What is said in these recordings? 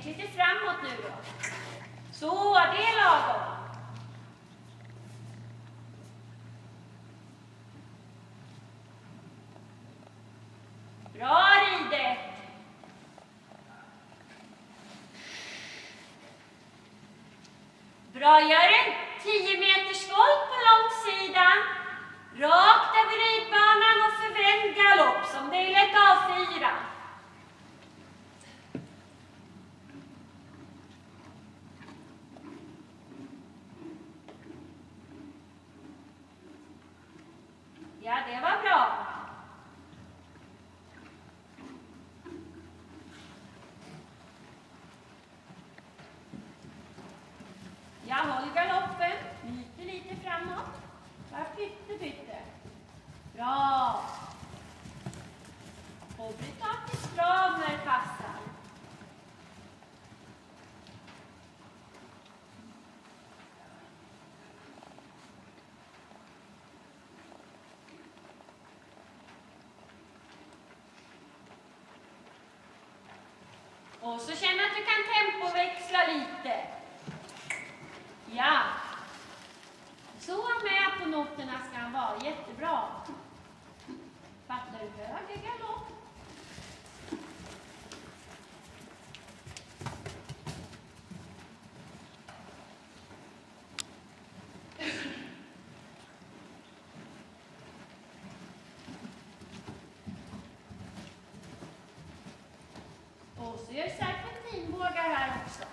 Tänk lite framåt nu då. Så, det är lagom. Bra ridet. Bra, gör en 10 meters volt på långsidan. Rakt över ridbanan och förvänd galopp som del ett A4. Ja, det var bra. Jag håller galoppen lite framåt. Bara pytte. Bra. Och bryt av till strav när det passar. Och så känner att du kan tempoväxla lite. Ja. Så med på noterna ska han vara. Jättebra. Fattar du höger galopp? Och så gör serpentinbågar här också.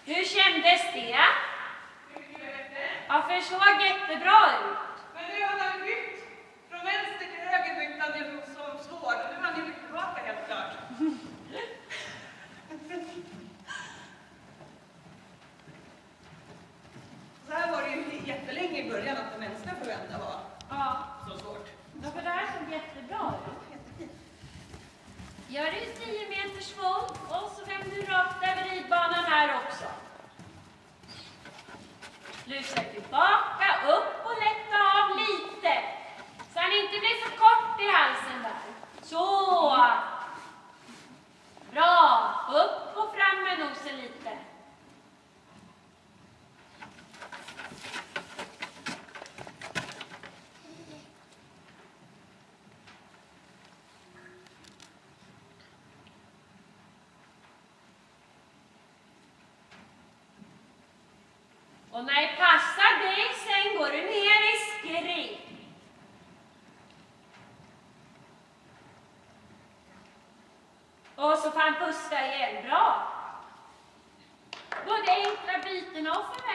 Hur kändes det? Ja, för det såg jättebra ut. Men nu har han bytt. Från vänster till höger bytte han ju som slår. Nu har han bytt tillbaka helt klart. Så här var det ju jättelänge i början att den vänstra förvända var så svårt. Ja, för det här såg jättebra ut. Jättefint. Gör du 10 meters volt och så vänder du rakt över ridbanan här också. Luta tillbaka, upp och lätta av lite. Så han inte blir för kort i halsen där. Så. Bra. Upp och fram med nosen lite. Och när det passar dig, sen går du ner i skritt. Och så får han pusta igen. Bra. Både enkla byten och förväntningar.